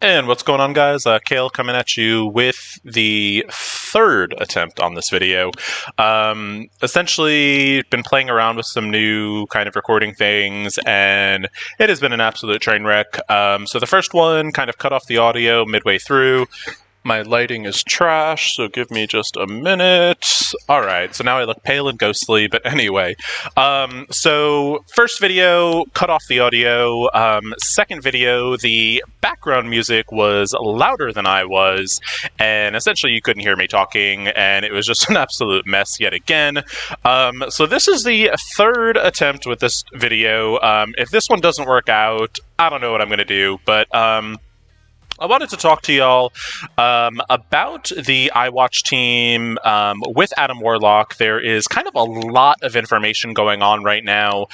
And what's going on, guys? Kale coming at you with the third attempt on this video. Essentially, been playing around with some new kind of recording things, and it has been an absolute train wreck. So the first one kind of cut off the audio midway through. My lighting is trash, so give me just a minute. Alright, so now I look pale and ghostly, but anyway. So, first video, cut off the audio. Second video, the background music was louder than I was, and essentially you couldn't hear me talking, and it was just an absolute mess yet again. So this is the third attempt with this video. If this one doesn't work out, I don't know what I'm going to do, but I wanted to talk to y'all about the iWatch team with Adam Warlock. There is kind of a lot of information going on right now,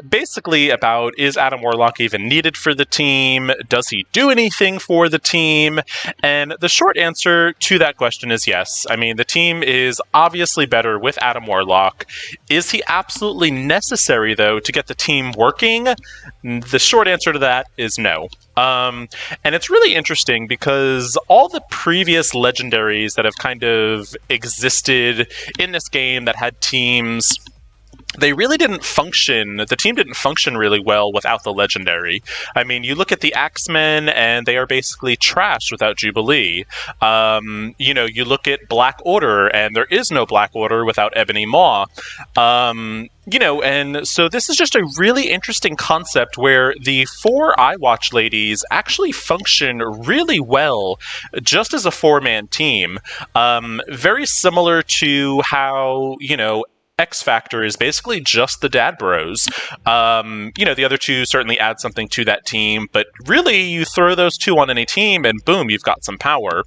basically about, is Adam Warlock even needed for the team? Does he do anything for the team? And the short answer to that question is yes. I mean, the team is obviously better with Adam Warlock. Is he absolutely necessary, though, to get the team working? The short answer to that is no. And it's really interesting because all the previous legendaries that have kind of existed in this game that had teams, they really didn't function. The team didn't function really well without the legendary. I mean, you look at the Axemen, and they are basically trash without Jubilee. You know, you look at Black Order, and there is no Black Order without Ebony Maw. You know, and so this is just a really interesting concept where the four iWatch ladies actually function really well just as a four-man team. Very similar to how, you know, X Factor is basically just the Dad Bros. You know, the other two certainly add something to that team, but really you throw those two on any team and boom, you've got some power.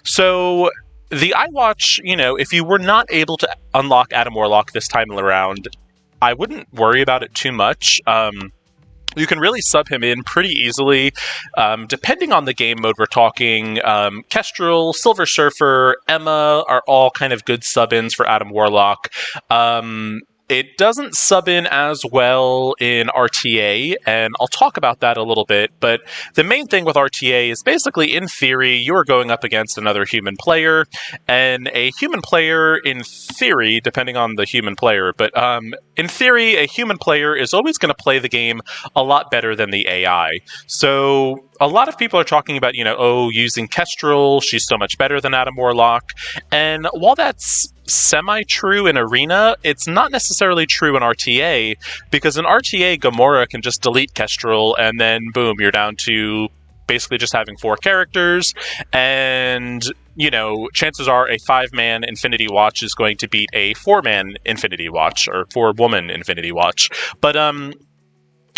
So the iWatch, you know, if you were not able to unlock Adam Warlock this time around, I wouldn't worry about it too much. You can really sub him in pretty easily, depending on the game mode we're talking. Kestrel, Silver Surfer, Emma are all kind of good sub-ins for Adam Warlock. It doesn't sub in as well in RTA, and I'll talk about that a little bit, but the main thing with RTA is basically, in theory, you are going up against another human player, and a human player, in theory, depending on the human player, but in theory, a human player is always going to play the game a lot better than the AI. So a lot of people are talking about, you know, oh, using Kestrel, she's so much better than Adam Warlock, and while that's semi-true in Arena, it's not necessarily true in RTA, because in RTA, Gamora can just delete Kestrel, and then boom, you're down to basically just having four characters, and, you know, chances are a 5-man Infinity Watch is going to beat a 4-man Infinity Watch, or 4-woman Infinity Watch. But,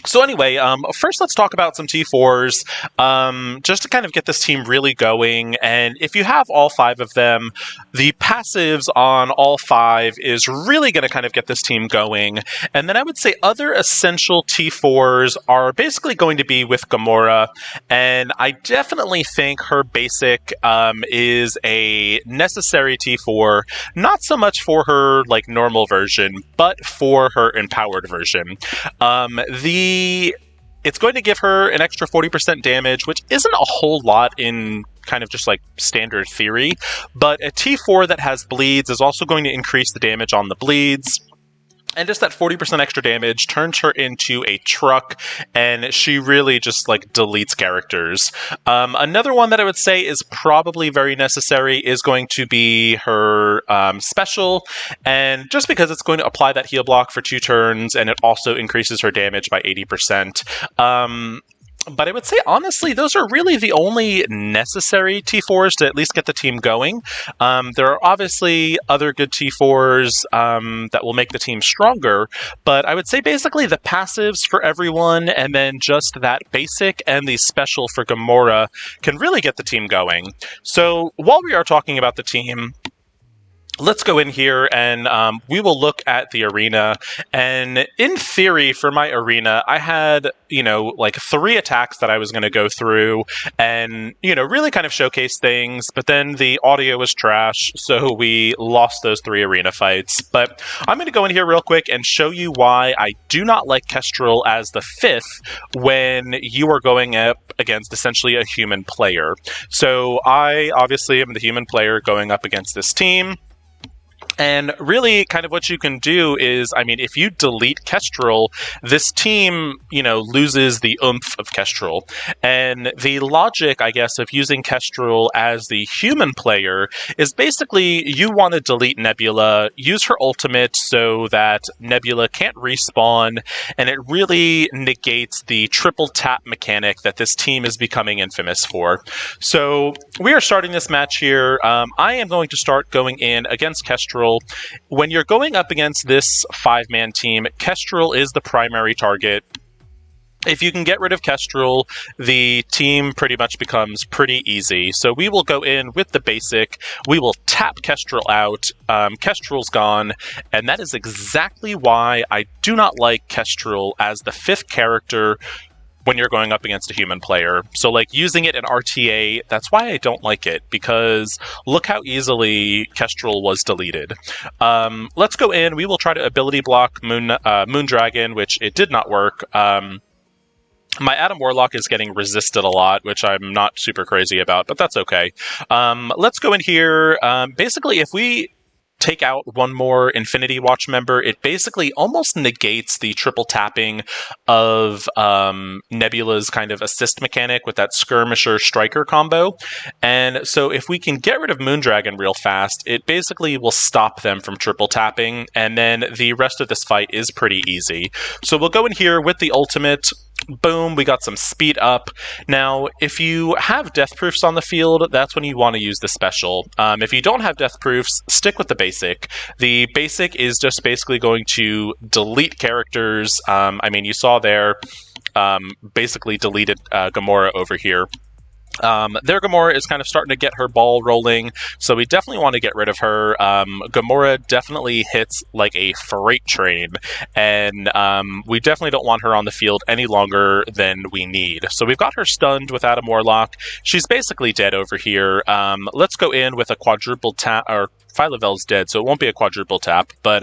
so anyway, first let's talk about some T4s, just to kind of get this team really going, and if you have all 5 of them, the passives on all 5 is really going to kind of get this team going, and then I would say other essential T4s are basically going to be with Gamora, and I definitely think her basic is a necessary T4, not so much for her, like, normal version, but for her empowered version. It's going to give her an extra 40% damage, which isn't a whole lot in kind of just like standard theory, but a T4 that has bleeds is also going to increase the damage on the bleeds. And just that 40% extra damage turns her into a truck, and she really just, like, deletes characters. Another one that I would say is probably very necessary is going to be her special, and just because it's going to apply that heal block for 2 turns, and it also increases her damage by 80%. But I would say, honestly, those are really the only necessary T4s to at least get the team going. There are obviously other good T4s that will make the team stronger, but I would say basically the passives for everyone, and then just that basic and the special for Gamora can really get the team going. So while we are talking about the team, let's go in here and we will look at the arena. And in theory, for my arena, I had, like 3 attacks that I was going to go through and, really kind of showcase things. But then the audio was trash, so we lost those 3 arena fights. But I'm going to go in here real quick and show you why I do not like Kestrel as the 5th when you are going up against essentially a human player. So I obviously am the human player going up against this team. And really, kind of what you can do is, if you delete Kestrel, this team, loses the oomph of Kestrel. And the logic, I guess, of using Kestrel as the human player is basically you want to delete Nebula, use her ultimate so that Nebula can't respawn, and it really negates the triple tap mechanic that this team is becoming infamous for. So we are starting this match here. I am going to start going in against Kestrel. When you're going up against this 5-man team, Kestrel is the primary target. If you can get rid of Kestrel, the team pretty much becomes pretty easy. So we will go in with the basic, we will tap Kestrel out, Kestrel's gone, and that is exactly why I do not like Kestrel as the 5th character when you're going up against a human player. So like using it in RTA, that's why I don't like it, because look how easily Kestrel was deleted. Let's go in, we will try to ability block Moondragon, which it did not work. My Adam Warlock is getting resisted a lot, which I'm not super crazy about, but that's okay. Let's go in here. Basically, if we take out one more Infinity Watch member, it basically almost negates the triple tapping of Nebula's kind of assist mechanic with that Skirmisher Striker combo. And so if we can get rid of Moondragon real fast, it basically will stop them from triple tapping, and then the rest of this fight is pretty easy. So we'll go in here with the ultimate. Boom, we got some speed up. Now, if you have death proofs on the field, that's when you want to use the special. If you don't have death proofs, stick with the basic. The basic is just basically going to delete characters. You saw there, basically deleted Gamora over here. Their Gamora is kind of starting to get her ball rolling, so we definitely want to get rid of her. Gamora definitely hits like a freight train, and we definitely don't want her on the field any longer than we need. So we've got her stunned with Adam Warlock. She's basically dead over here. Let's go in with a quadruple tap, or Phyla-Vel's dead, so it won't be a quadruple tap, but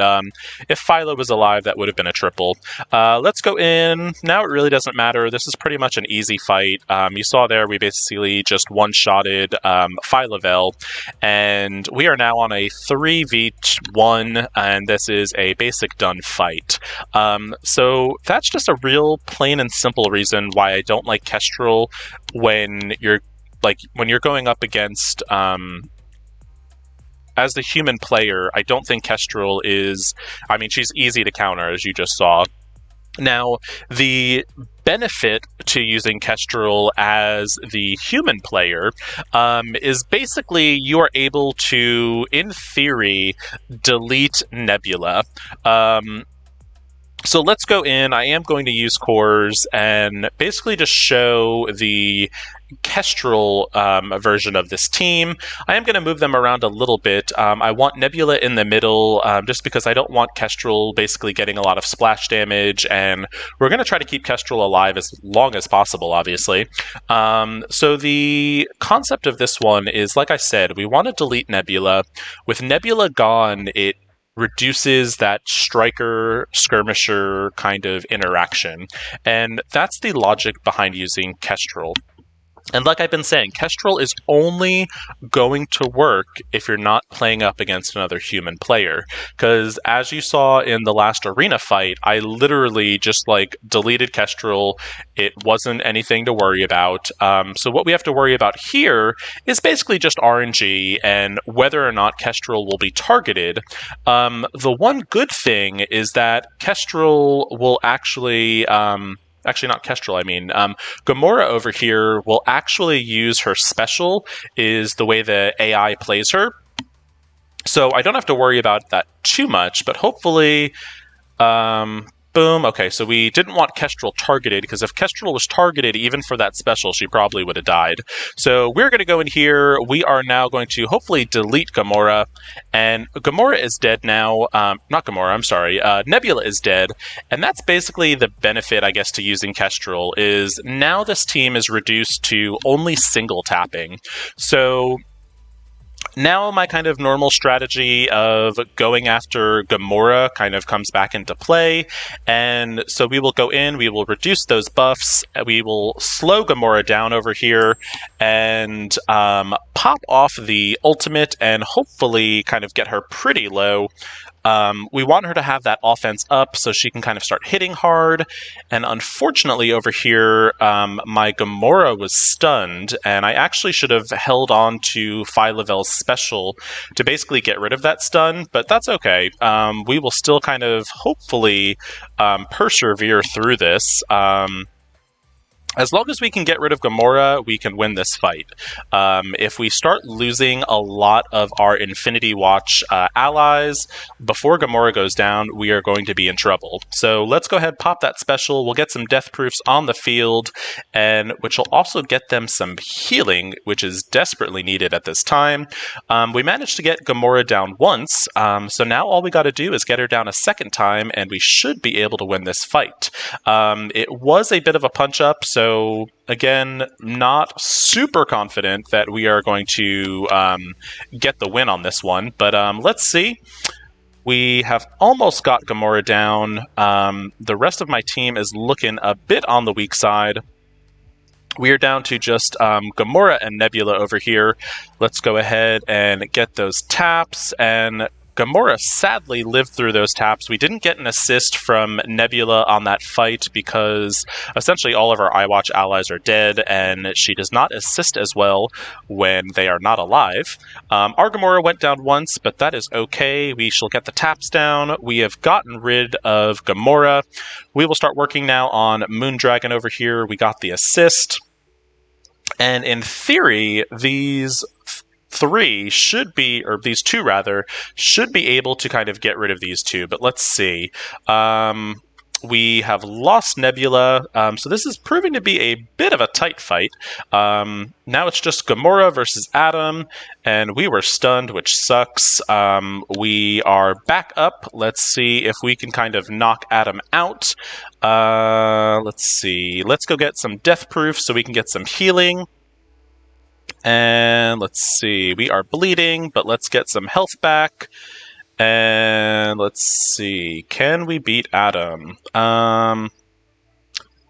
if Phyla was alive, that would have been a triple. Let's go in. Now it really doesn't matter. This is pretty much an easy fight. You saw there, we basically just one-shotted Phyla-Vel, and we are now on a 3v1, and this is a basic done fight. So that's just a real plain and simple reason why I don't like Kestrel when you're going up against as the human player. I don't think Kestrel is, she's easy to counter, as you just saw. Now, the benefit to using Kestrel as the human player is basically you are able to, in theory, delete Nebula. So let's go in. I am going to use cores and basically just show the Kestrel version of this team. I am going to move them around a little bit. I want Nebula in the middle just because I don't want Kestrel basically getting a lot of splash damage, and we're going to try to keep Kestrel alive as long as possible, obviously. So the concept of this one is, like I said, we want to delete Nebula. With Nebula gone, it reduces that striker skirmisher kind of interaction, and that's the logic behind using Kestrel. And like I've been saying, Kestrel is only going to work if you're not playing up against another human player. Because as you saw in the last arena fight, I literally just deleted Kestrel. It wasn't anything to worry about. So what we have to worry about here is basically just RNG and whether or not Kestrel will be targeted. The one good thing is that Kestrel will actually not Kestrel, Gamora over here will actually use her special, is the way the AI plays her. So I don't have to worry about that too much, but hopefully Boom. Okay, so we didn't want Kestrel targeted, because if Kestrel was targeted even for that special, she probably would have died. So we're going to go in here. We are now going to hopefully delete Gamora. And Gamora is dead now. Not Gamora, I'm sorry. Nebula is dead. And that's basically the benefit, I guess, to using Kestrel, is now this team is reduced to only single tapping. So now my kind of normal strategy of going after Gamora kind of comes back into play, and so we will go in, we will reduce those buffs, we will slow Gamora down over here, and pop off the ultimate and hopefully kind of get her pretty low. We want her to have that offense up so she can kind of start hitting hard. And unfortunately over here, my Gamora was stunned, and I actually should have held on to Phylavel's special to basically get rid of that stun, but that's okay. We will still kind of hopefully persevere through this. As long as we can get rid of Gamora, we can win this fight. If we start losing a lot of our Infinity Watch allies before Gamora goes down, we are going to be in trouble. So let's go ahead, pop that special. We'll get some death proofs on the field, and which will also get them some healing, which is desperately needed at this time. We managed to get Gamora down once, so now all we got to do is get her down a second time, and we should be able to win this fight. It was a bit of a punch-up, so again, not super confident that we are going to get the win on this one, but let's see. We have almost got Gamora down. The rest of my team is looking a bit on the weak side. We are down to just Gamora and Nebula over here. Let's go ahead and get those taps, and Gamora sadly lived through those taps. We didn't get an assist from Nebula on that fight because essentially all of our iWatch allies are dead, and she does not assist as well when they are not alive. Our Gamora went down once, but that is okay. We shall get the taps down. We have gotten rid of Gamora. We will start working now on Moondragon over here. We got the assist. And in theory, these three should be, or these two rather, should be able to kind of get rid of these two, but let's see. We have lost Nebula, so this is proving to be a bit of a tight fight. Now it's just Gamora versus Adam, and we were stunned, which sucks. We are back up. Let's see if we can kind of knock Adam out. Let's see. Let's go get some death proof so we can get some healing. And let's see, we are bleeding, but let's get some health back. And let's see, can we beat Adam?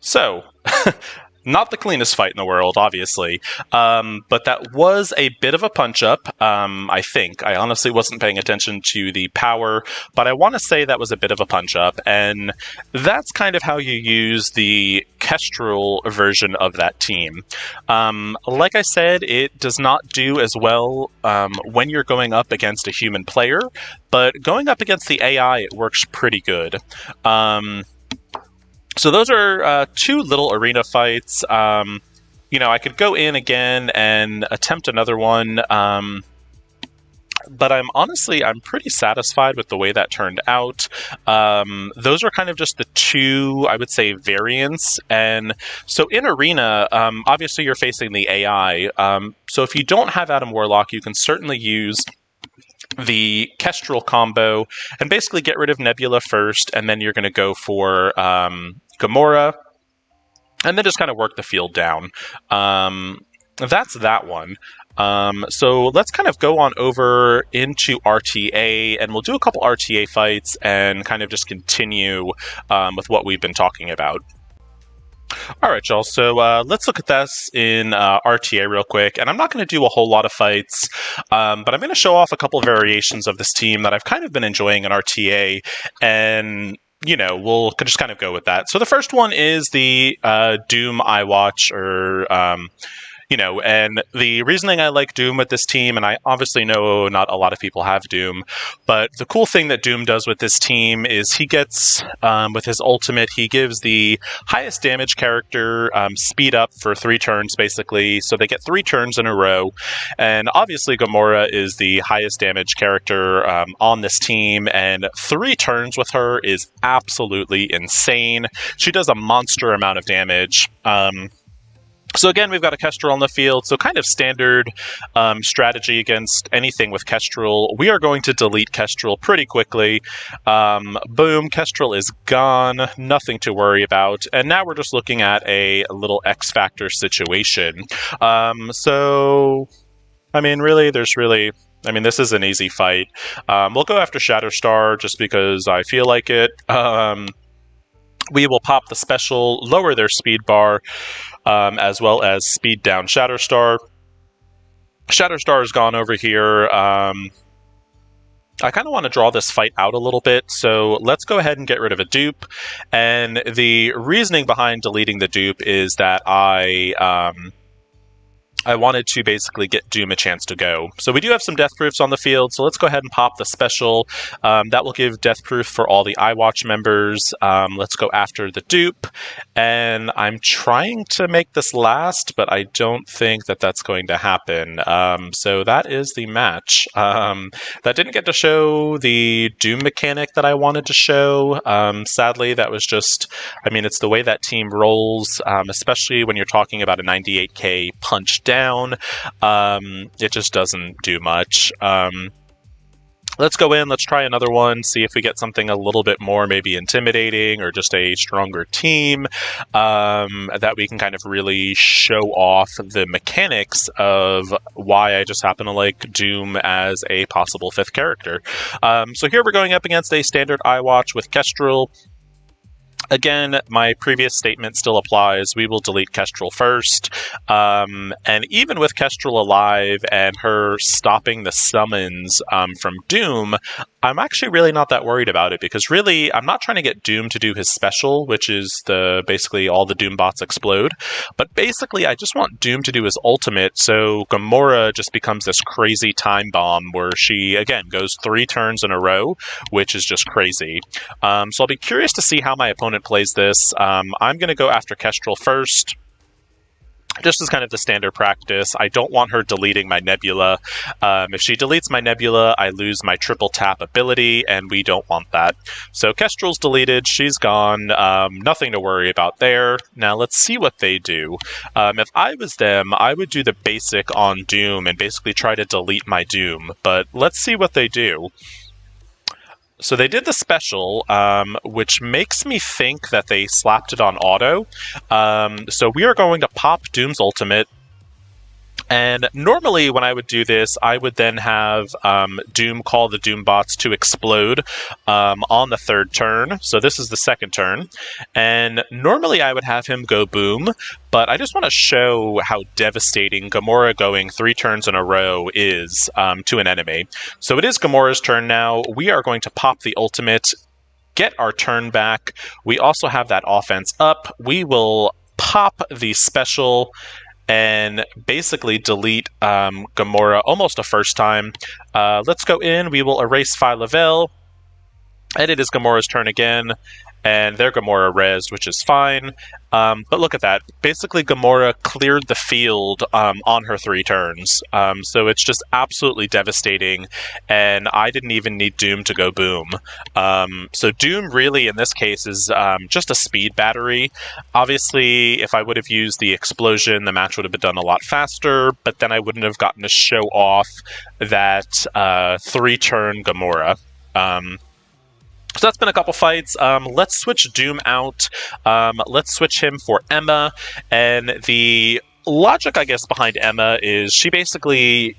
So, not the cleanest fight in the world, obviously, but that was a bit of a punch-up, I think. I honestly wasn't paying attention to the power, but I want to say that was a bit of a punch-up, and that's kind of how you use the Kestrel version of that team. Like I said, it does not do as well when you're going up against a human player, but going up against the AI, it works pretty good. So those are two little arena fights. You know, I could go in again and attempt another one, but I'm pretty satisfied with the way that turned out. Those are kind of just the two, I would say, variants. And so in arena, obviously you're facing the AI. So if you don't have Adam Warlock, you can certainly use the Kestrel combo and basically get rid of Nebula first, and then you're going to go for Gamora, and then just kind of work the field down. That's that one. So let's kind of go on over into RTA, and we'll do a couple RTA fights and kind of just continue with what we've been talking about. Alright, y'all, so let's look at this in RTA real quick, and I'm not going to do a whole lot of fights, but I'm going to show off a couple variations of this team that I've kind of been enjoying in RTA, and you know, we'll just kind of go with that. So the first one is the Doom iWatch, or And the reasoning I like Doom with this team, and I obviously know not a lot of people have Doom, but the cool thing that Doom does with this team is he gets, with his ultimate, he gives the highest damage character speed up for 3 turns, basically, so they get 3 turns in a row, and obviously Gamora is the highest damage character on this team, and 3 turns with her is absolutely insane. She does a monster amount of damage. So again, we've got a Kestrel on the field, so kind of standard strategy against anything with Kestrel. We are going to delete Kestrel pretty quickly. Boom, Kestrel is gone, nothing to worry about. And now we're just looking at a little X-Factor situation. So, I mean, really, this is an easy fight. We'll go after Shatterstar just because I feel like it. We will pop the special, lower their speed bar, as well as speed down Shatterstar. Shatterstar is gone over here. I kind of want to draw this fight out a little bit, so let's go ahead and get rid of a dupe. And the reasoning behind deleting the dupe is that I wanted to basically get Doom a chance to go. So we do have some death proofs on the field, so let's go ahead and pop the special. That will give death proof for all the iWatch members. Let's go after the dupe. And I'm trying to make this last, but I don't think that that's going to happen. So that is the match. That didn't get to show the Doom mechanic that I wanted to show. Sadly, that was just, it's the way that team rolls, especially when you're talking about a 98k punch down. It just doesn't do much. Let's go in, let's try another one, see if we get something a little bit more maybe intimidating or just a stronger team that we can kind of really show off the mechanics of why I just happen to like Doom as a possible 5th character. So here we're going up against a standard iWatch with Kestrel. Again, my previous statement still applies. We will delete Kestrel first. And even with Kestrel alive and her stopping the summons from Doom, I'm actually really not that worried about it, because really, I'm not trying to get Doom to do his special, which is basically all the Doom bots explode. But basically, I just want Doom to do his ultimate, so Gamora just becomes this crazy time bomb where she, again, goes 3 turns in a row, which is just crazy. So I'll be curious to see how my opponent plays this. I'm going to go after Kestrel first, just as kind of the standard practice. I don't want her deleting my Nebula. If she deletes my Nebula, I lose my triple tap ability, and we don't want that. So Kestrel's deleted, she's gone, nothing to worry about there. Now let's see what they do. If I was them, I would do the basic on Doom and basically try to delete my Doom, but let's see what they do. So they did the special, which makes me think that they slapped it on auto. So we are going to pop Doom's ultimate. And normally when I would do this, I would then have Doom call the Doom bots to explode on the 3rd turn. So this is the 2nd turn. And normally I would have him go boom, but I just want to show how devastating Gamora going 3 turns in a row is to an enemy. So it is Gamora's turn now. We are going to pop the ultimate, get our turn back. We also have that offense up. We will pop the special and basically delete Gamora almost a first time. Let's go in, we will erase Phi-Level, and it is Gamora's turn again, and their Gamora rezzed, which is fine. But look at that. Basically, Gamora cleared the field on her 3 turns. So it's just absolutely devastating, and I didn't even need Doom to go boom. So Doom really, in this case, is just a speed battery. Obviously, if I would have used the explosion, the match would have been done a lot faster, but then I wouldn't have gotten to show off that 3-turn Gamora. So that's been a couple fights. Let's switch Doom out. Let's switch him for Emma. And the logic, I guess, behind Emma is she basically,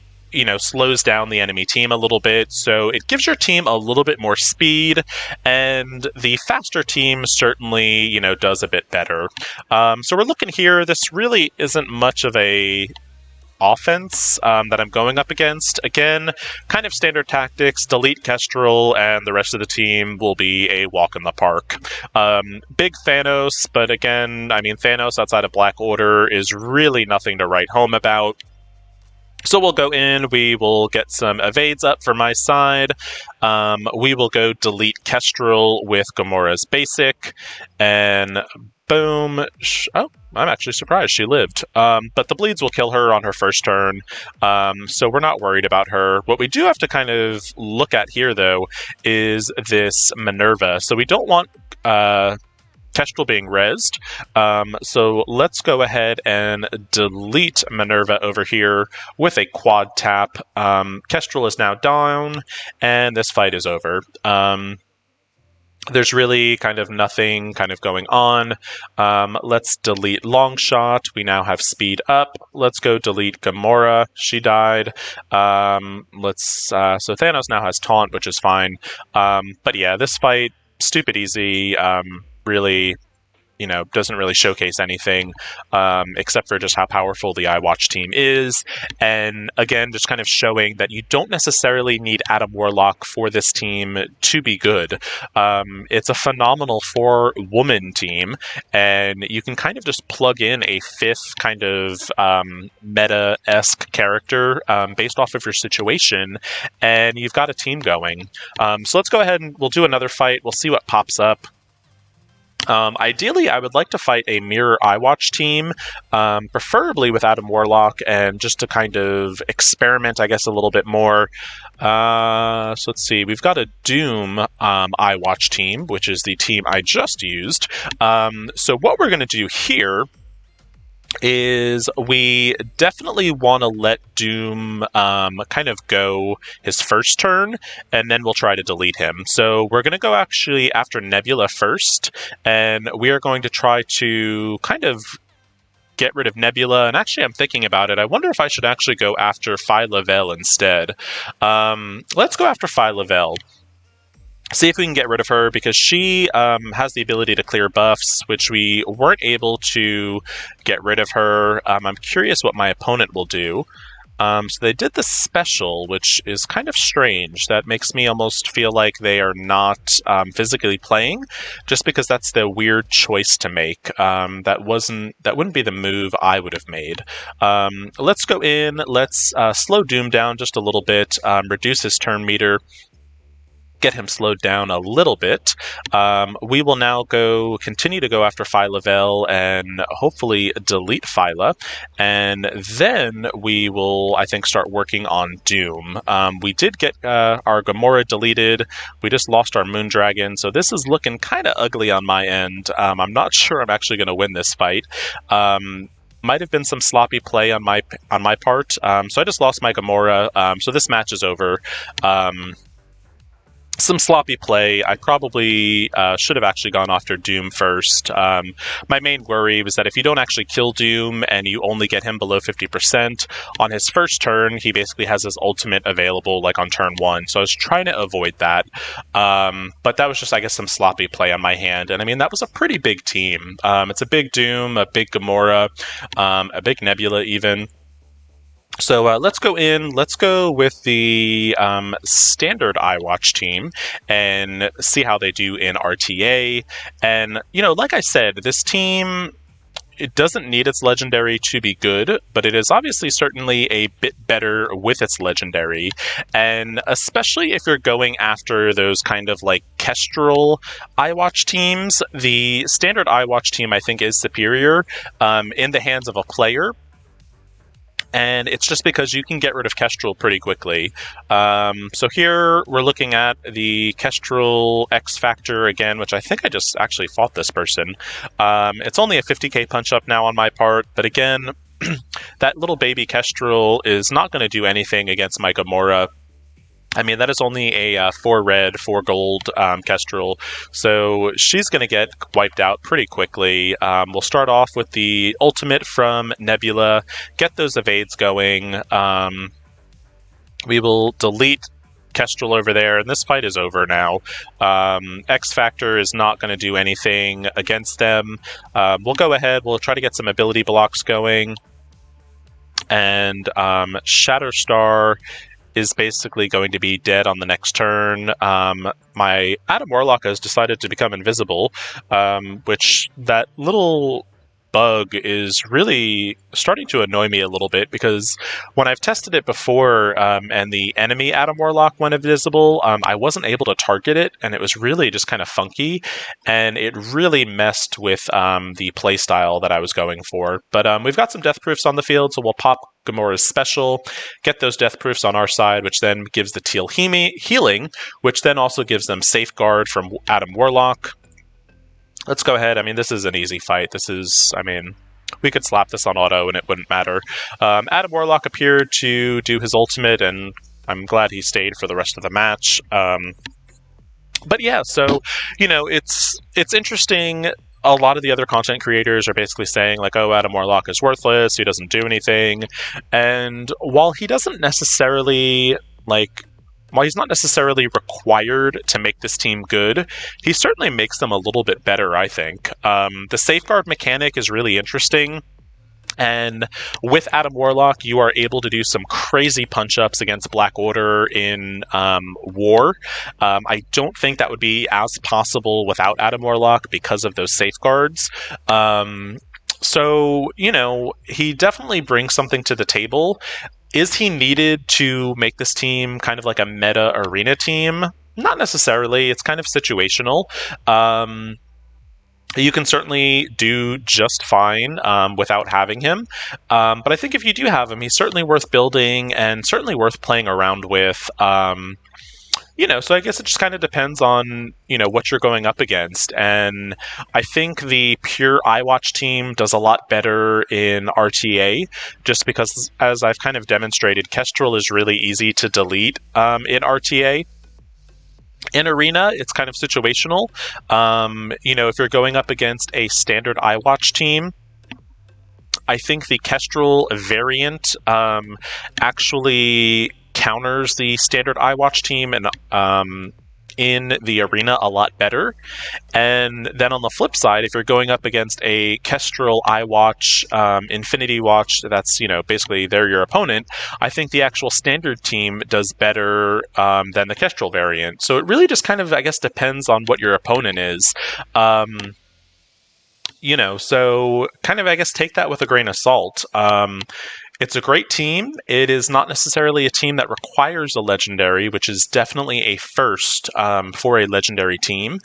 slows down the enemy team a little bit. So it gives your team a little bit more speed. And the faster team certainly, does a bit better. So we're looking here. This really isn't much of a offense that I'm going up against. Again, kind of standard tactics, delete Kestrel, and the rest of the team will be a walk in the park. Big Thanos, but again, I mean, Thanos outside of Black Order is really nothing to write home about. So we'll go in, we will get some evades up for my side. We will go delete Kestrel with Gamora's basic, and boom. Oh, I'm actually surprised she lived. But the bleeds will kill her on her first turn, so we're not worried about her. What we do have to kind of look at here, though, is this Minerva. So we don't want Kestrel being rezzed. So let's go ahead and delete Minerva over here with a quad tap. Kestrel is now down, and this fight is over. There's really kind of nothing kind of going on. Let's delete Longshot. We now have speed up. Let's go delete Gamora. She died. So Thanos now has taunt, which is fine. But yeah, this fight, stupid easy. Really, doesn't really showcase anything except for just how powerful the iWatch team is. And again, just kind of showing that you don't necessarily need Adam Warlock for this team to be good. It's a phenomenal 4-woman team, and you can kind of just plug in a 5th kind of meta-esque character based off of your situation, and you've got a team going. So let's go ahead and we'll do another fight. We'll see what pops up. Ideally, I would like to fight a mirror iWatch team, preferably with Adam Warlock, and just to kind of experiment, I guess, a little bit more. So let's see. We've got a Doom iWatch team, which is the team I just used. So what we're going to do here is we definitely want to let Doom kind of go his first turn, and then we'll try to delete him. So we're going to go actually after Nebula first, and we are going to try to kind of get rid of Nebula. And actually, I'm thinking about it. I wonder if I should actually go after Phyla-Vell instead. Let's go after Phyla-Vell. See if we can get rid of her, because she has the ability to clear buffs, which we weren't able to get rid of her. I'm curious what my opponent will do. So they did the special, which is kind of strange. That makes me almost feel like they are not physically playing, just because that's the weird choice to make. That wouldn't be the move I would have made. Let's go in. Let's slow Doom down just a little bit. Reduce his turn meter. Get him slowed down a little bit. We will now continue to go after Phyla-Vell and hopefully delete Phyla, and then we will, I think, start working on Doom. We did get our Gamora deleted. We just lost our Moondragon, so this is looking kind of ugly on my end. I'm not sure I'm actually going to win this fight. Might have been some sloppy play on my part, so I just lost my Gamora. So this match is over. Some sloppy play. I probably should have actually gone after Doom first. My main worry was that if you don't actually kill Doom and you only get him below 50%, on his first turn, he basically has his ultimate available like on turn 1. So I was trying to avoid that. But that was just, I guess, some sloppy play on my hand. And I mean, that was a pretty big team. It's a big Doom, a big Gamora, a big Nebula even. So let's go in. Let's go with the standard iWatch team and see how they do in RTA. And, like I said, this team, it doesn't need its legendary to be good, but it is obviously certainly a bit better with its legendary. And especially if you're going after those kind of like Kestrel iWatch teams, the standard iWatch team, I think, is superior in the hands of a player. And it's just because you can get rid of Kestrel pretty quickly. So here we're looking at the Kestrel X Factor again, which I think I just actually fought this person. It's only a 50k punch up now on my part, but again, that little baby Kestrel is not going to do anything against my Gamora. I mean, that is only a 4 red, 4 gold Kestrel, so she's going to get wiped out pretty quickly. We'll start off with the ultimate from Nebula, get those evades going. We will delete Kestrel over there, and this fight is over now. X Factor is not going to do anything against them. We'll go ahead, we'll try to get some ability blocks going. and Shatterstar is basically going to be dead on the next turn. My Adam Warlock has decided to become invisible, which that little bug is really starting to annoy me a little bit, because when I've tested it before and the enemy Adam Warlock went invisible, I wasn't able to target it, and it was really just kind of funky, and it really messed with the playstyle that I was going for. But we've got some death proofs on the field, so we'll pop Gamora's special, get those death proofs on our side, which then gives the teal healing, which then also gives them safeguard from Adam Warlock. Let's go ahead. I mean, this is an easy fight. This is, I mean, we could slap this on auto and it wouldn't matter. Adam Warlock appeared to do his ultimate, and I'm glad he stayed for the rest of the match. But yeah, so, you know, it's interesting. A lot of the other content creators are basically saying, like, oh, Adam Warlock is worthless, he doesn't do anything. And while he doesn't necessarily, while he's not necessarily required to make this team good, he certainly makes them a little bit better, I think. The safeguard mechanic is really interesting. And with Adam Warlock, you are able to do some crazy punch-ups against Black Order in War. I don't think that would be as possible without Adam Warlock because of those safeguards. So, you know, he definitely brings something to the table. Is he needed to make this team kind of like a meta arena team? Not necessarily. It's kind of situational. You can certainly do just fine without having him. But I think if you do have him, he's certainly worth building and certainly worth playing around with. You know, so I guess it just kind of depends on, you know, what you're going up against. And I think the pure iWatch team does a lot better in RTA, just because, as I've kind of demonstrated, Kestrel is really easy to delete in RTA. In Arena, it's kind of situational. You know, if you're going up against a standard iWatch team, I think the Kestrel variant actually counters the standard iWatch team and in the arena a lot better. And then on the flip side, if you're going up against a Kestrel iWatch Infinity Watch, that's, you know, basically they're your opponent, I think the actual standard team does better than the Kestrel variant. So it really just kind of, I guess, depends on what your opponent is. You know, so kind of, I guess, take that with a grain of salt. It's a great team. It is not necessarily a team that requires a legendary, which is definitely a first for a legendary team.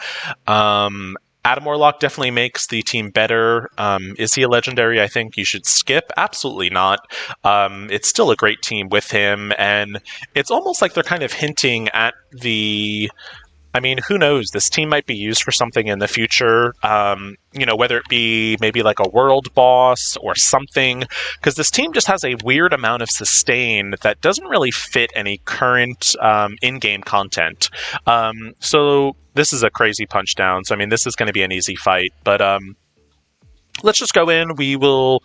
Adam Warlock definitely makes the team better. Is he a legendary I think you should skip? Absolutely not. It's still a great team with him, and it's almost like they're kind of hinting at the... I mean, who knows? This team might be used for something in the future, you know, whether it be maybe like a world boss or something, because this team just has a weird amount of sustain that doesn't really fit any current in-game content. So this is a crazy punch down, so I mean, this is going to be an easy fight, but let's just go in. We will...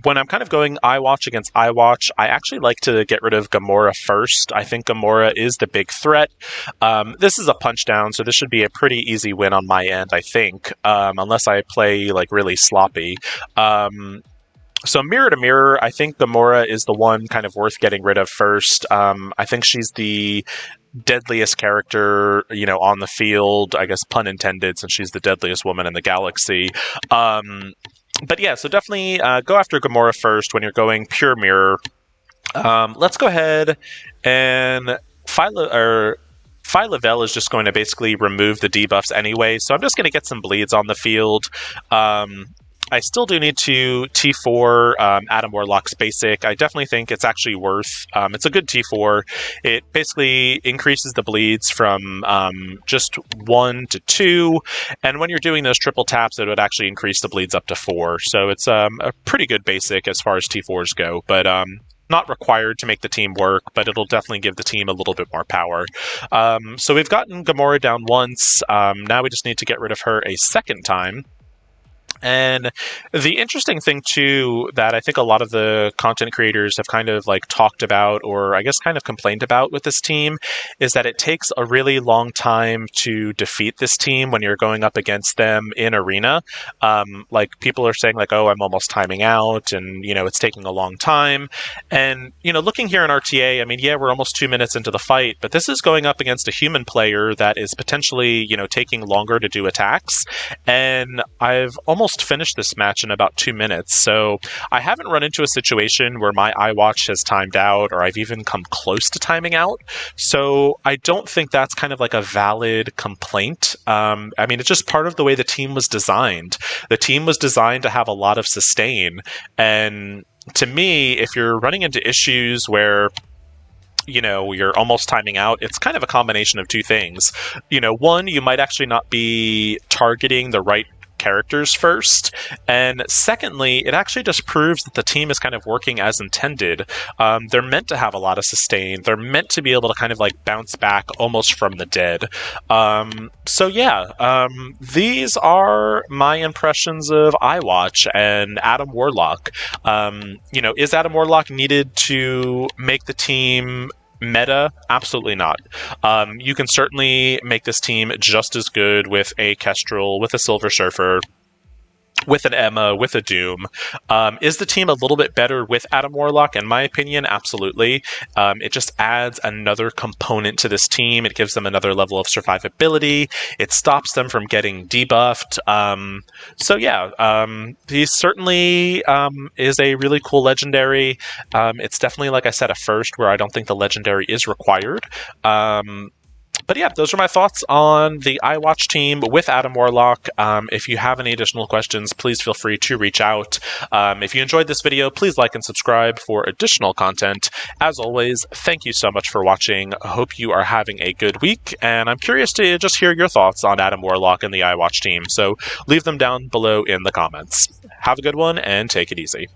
when I'm kind of going iWatch against iWatch, I actually like to get rid of Gamora first. I think Gamora is the big threat. This is a punch down, so this should be a pretty easy win on my end, I think, unless I play like really sloppy. So mirror to mirror, I think Gamora is the one kind of worth getting rid of first. I think she's the deadliest character, you know, on the field, I guess pun intended, since she's the deadliest woman in the galaxy. But yeah, so definitely go after Gamora first when you're going pure mirror. Let's go ahead and Phyla-Vell is just going to basically remove the debuffs anyway, so I'm just going to get some bleeds on the field. I still do need to T4 Adam Warlock's basic. I definitely think it's actually worth. It's a good T4. It basically increases the bleeds from just 1 to 2, and when you're doing those triple taps, it would actually increase the bleeds up to 4. So it's a pretty good basic as far as T4s go, but not required to make the team work, but it'll definitely give the team a little bit more power. So we've gotten Gamora down once. Now we just need to get rid of her a second time. And the interesting thing too that I think a lot of the content creators have kind of like talked about, or I guess kind of complained about with this team, is that it takes a really long time to defeat this team when you're going up against them in arena. Like people are saying like, oh, I'm almost timing out, and it's taking a long time. And looking here in RTA, I mean, yeah, we're almost 2 minutes into the fight, but this is going up against a human player that is potentially taking longer to do attacks. And I've almost finished this match in about 2 minutes, so I haven't run into a situation where my iWatch has timed out, or I've even come close to timing out. So I don't think that's kind of like a valid complaint. I mean, it's just part of the way the team was designed. The team was designed to have a lot of sustain, and to me, if you're running into issues where you're almost timing out, it's kind of a combination of two things. One, you might actually not be targeting the right characters first, and secondly, it actually just proves that the team is kind of working as intended. They're meant to have a lot of sustain. They're meant to be able to kind of like bounce back almost from the dead. So yeah, these are my impressions of iWatch and Adam Warlock. Is Adam Warlock needed to make the team meta? Absolutely not. You can certainly make this team just as good with a Kestrel, with a Silver Surfer, with an Emma, with a Doom. Is the team a little bit better with Adam Warlock? In my opinion, absolutely. It just adds another component to this team. It gives them another level of survivability. It stops them from getting debuffed. So yeah, he certainly is a really cool legendary. It's definitely, like I said, a first where I don't think the legendary is required. But yeah, those are my thoughts on the iWatch team with Adam Warlock. If you have any additional questions, please feel free to reach out. If you enjoyed this video, please like and subscribe for additional content. As always, thank you so much for watching. I hope you are having a good week, and I'm curious to just hear your thoughts on Adam Warlock and the iWatch team, so leave them down below in the comments. Have a good one, and take it easy.